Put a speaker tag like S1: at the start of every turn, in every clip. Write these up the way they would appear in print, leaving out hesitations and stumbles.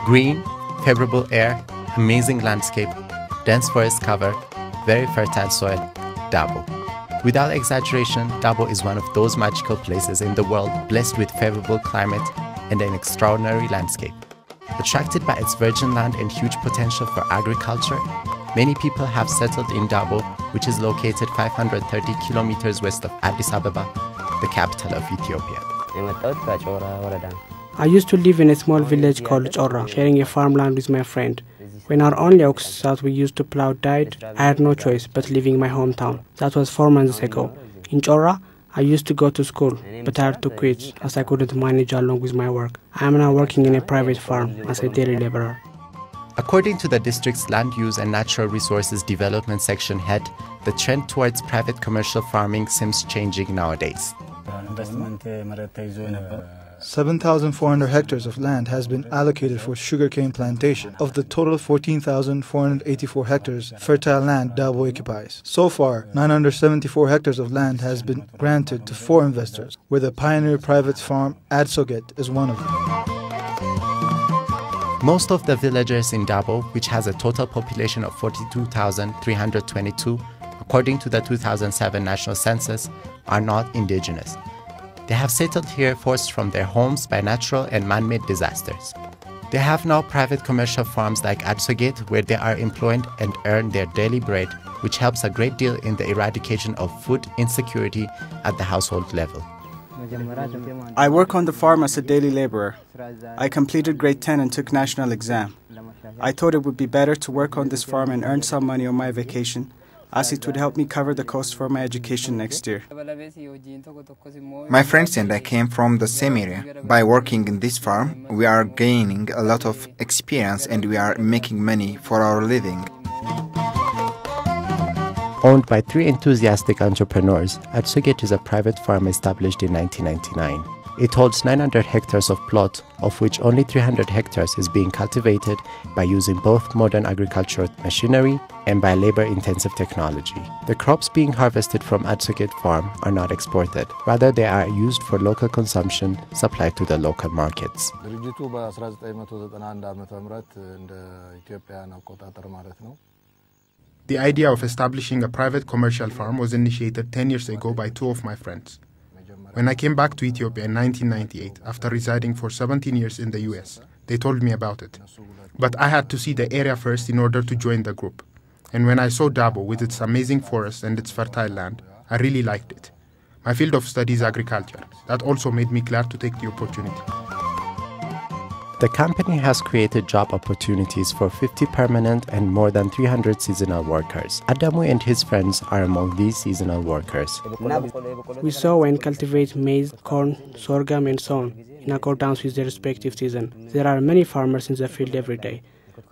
S1: Green, favorable air, amazing landscape, dense forest cover, very fertile soil, Dabo. Without exaggeration, Dabo is one of those magical places in the world blessed with favorable climate and an extraordinary landscape. Attracted by its virgin land and huge potential for agriculture, many people have settled in Dabo, which is located 530 kilometers west of Addis Ababa, the capital of Ethiopia.
S2: I used to live in a small village called Chorra, sharing a farmland with my friend. When our only ox that we used to plow died, I had no choice but leaving my hometown. That was 4 months ago. In Chorra, I used to go to school, but I had to quit as I couldn't manage along with my work. I am now working in a private farm as a daily laborer.
S1: According to the district's Land Use and Natural Resources Development Section head, the trend towards private commercial farming seems changing nowadays.
S3: 7,400 hectares of land has been allocated for sugarcane plantation. Of the total 14,484 hectares fertile land Dabo occupies. So far, 974 hectares of land has been granted to 4 investors, where the pioneer private farm Adsoget is one of them.
S1: Most of the villagers in Dabo, which has a total population of 42,322, according to the 2007 national census, are not indigenous. They have settled here forced from their homes by natural and man-made disasters. They have now private commercial farms like Adsoget, where they are employed and earn their daily bread, which helps a great deal in the eradication of food insecurity at the household level.
S4: I work on the farm as a daily laborer. I completed grade 10 and took national exam. I thought it would be better to work on this farm and earn some money on my vacation, as it would help me cover the cost for my education next year.
S5: My friends and I came from the same area. By working in this farm, we are gaining a lot of experience and we are making money for our living.
S1: Owned by 3 enthusiastic entrepreneurs, Adsoget is a private farm established in 1999. It holds 900 hectares of plot, of which only 300 hectares is being cultivated by using both modern agricultural machinery and by labor-intensive technology. The crops being harvested from Adsoget farm are not exported. Rather, they are used for local consumption, supplied to the local markets.
S6: The idea of establishing a private commercial farm was initiated 10 years ago by 2 of my friends. When I came back to Ethiopia in 1998, after residing for 17 years in the US, they told me about it. But I had to see the area first in order to join the group. And when I saw Dabo with its amazing forests and its fertile land, I really liked it. My field of study is agriculture. That also made me glad to take the opportunity.
S1: The company has created job opportunities for 50 permanent and more than 300 seasonal workers. Alemu and his friends are among these seasonal workers.
S2: We sow and cultivate maize, corn, sorghum and so on, in accordance with their respective season. There are many farmers in the field every day.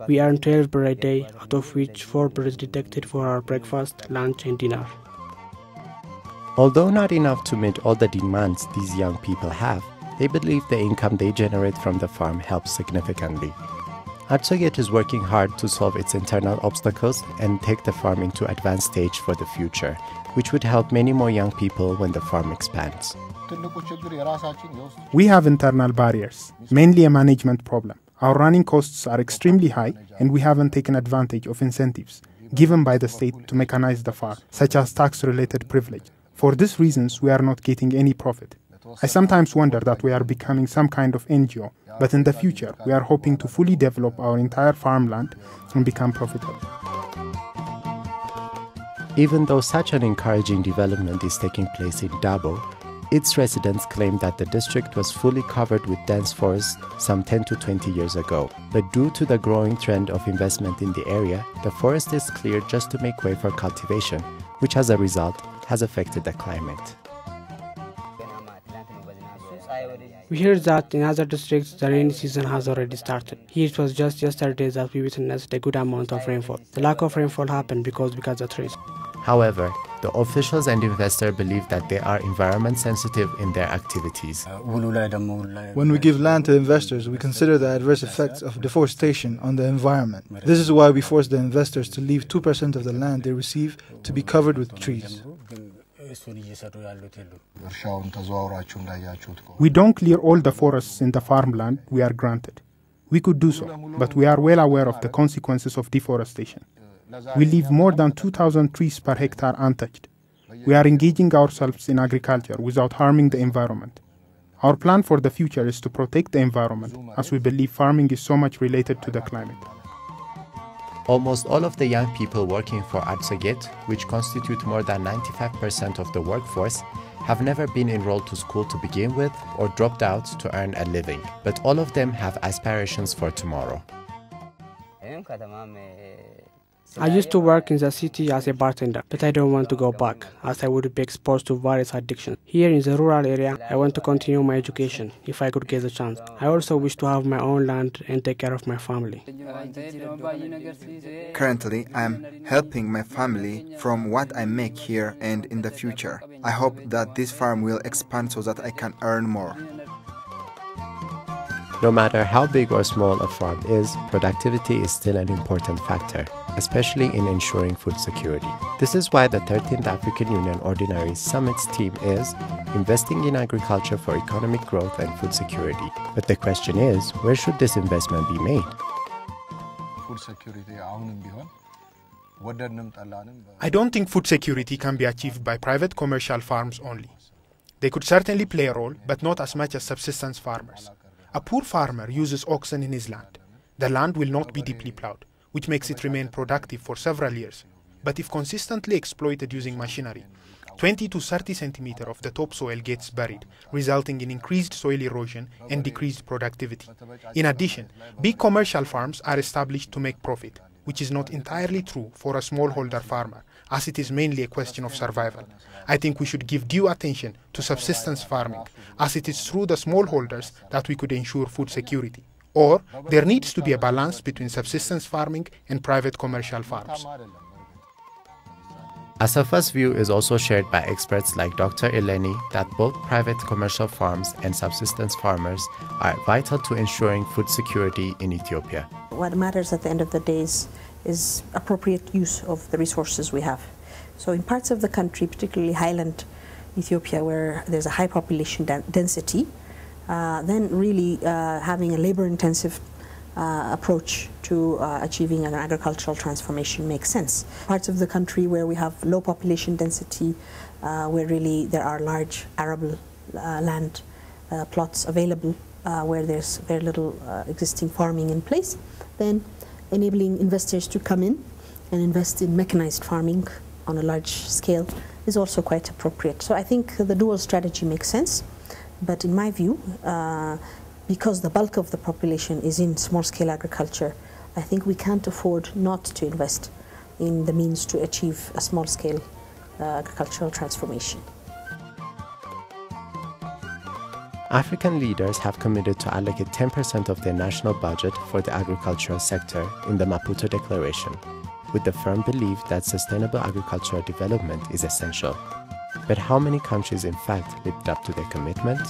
S2: We earn 12 birr a day, out of which 4 birr is deducted for our breakfast, lunch and dinner.
S1: Although not enough to meet all the demands these young people have, they believe the income they generate from the farm helps significantly. Adsoget is working hard to solve its internal obstacles and take the farm into advanced stage for the future, which would help many more young people when the farm expands.
S6: We have internal barriers, mainly a management problem. Our running costs are extremely high and we haven't taken advantage of incentives given by the state to mechanize the farm, such as tax-related privilege. For these reasons, we are not getting any profit. I sometimes wonder that we are becoming some kind of NGO, but in the future, we are hoping to fully develop our entire farmland and become profitable.
S1: Even though such an encouraging development is taking place in Dabo, its residents claim that the district was fully covered with dense forests some 10 to 20 years ago. But due to the growing trend of investment in the area, the forest is cleared just to make way for cultivation, which as a result has affected the climate.
S2: We heard that in other districts the rainy season has already started. Here it was just yesterday that we witnessed a good amount of rainfall. The lack of rainfall happened because we cut the trees.
S1: However, the officials and investors believe that they are environment sensitive in their activities.
S3: When we give land to investors, we consider the adverse effects of deforestation on the environment. This is why we force the investors to leave 2% of the land they receive to be covered with trees.
S6: We don't clear all the forests in the farmland we are granted. We could do so, but we are well aware of the consequences of deforestation. We leave more than 2,000 trees per hectare untouched. We are engaging ourselves in agriculture without harming the environment. Our plan for the future is to protect the environment, as we believe farming is so much related to the climate.
S1: Almost all of the young people working for Artsaget, which constitute more than 95% of the workforce, have never been enrolled to school to begin with or dropped out to earn a living, but all of them have aspirations for tomorrow.
S2: I used to work in the city as a bartender, but I don't want to go back, as I would be exposed to various addictions. Here in the rural area, I want to continue my education, if I could get the chance. I also wish to have my own land and take care of my family.
S5: Currently, I am helping my family from what I make here and in the future. I hope that this farm will expand so that I can earn more.
S1: No matter how big or small a farm is, productivity is still an important factor, especially in ensuring food security. This is why the 13th African Union Ordinary Summit's theme is investing in agriculture for economic growth and food security. But the question is, where should this investment be made?
S6: I don't think food security can be achieved by private commercial farms only. They could certainly play a role, but not as much as subsistence farmers. A poor farmer uses oxen in his land. The land will not be deeply plowed, which makes it remain productive for several years. But if consistently exploited using machinery, 20 to 30 centimeters of the topsoil gets buried, resulting in increased soil erosion and decreased productivity. In addition, big commercial farms are established to make profit, which is not entirely true for a smallholder farmer, as it is mainly a question of survival. I think we should give due attention to subsistence farming, as it is through the smallholders that we could ensure food security. Or there needs to be a balance between subsistence farming and private commercial farms.
S1: Asafa's view is also shared by experts like Dr. Eleni that both private commercial farms and subsistence farmers are vital to ensuring food security in Ethiopia.
S7: What matters at the end of the day is appropriate use of the resources we have. So in parts of the country, particularly highland Ethiopia, where there's a high population density, then really having a labor-intensive approach to achieving an agricultural transformation makes sense. Parts of the country where we have low population density, where really there are large arable land plots available, where there's very little existing farming in place, then enabling investors to come in and invest in mechanized farming on a large scale is also quite appropriate. So I think the dual strategy makes sense, but in my view, because the bulk of the population is in small-scale agriculture, I think we can't afford not to invest in the means to achieve a small-scale agricultural transformation.
S1: African leaders have committed to allocate 10% of their national budget for the agricultural sector in the Maputo Declaration, with the firm belief that sustainable agricultural development is essential. But how many countries in fact lived up to their commitment?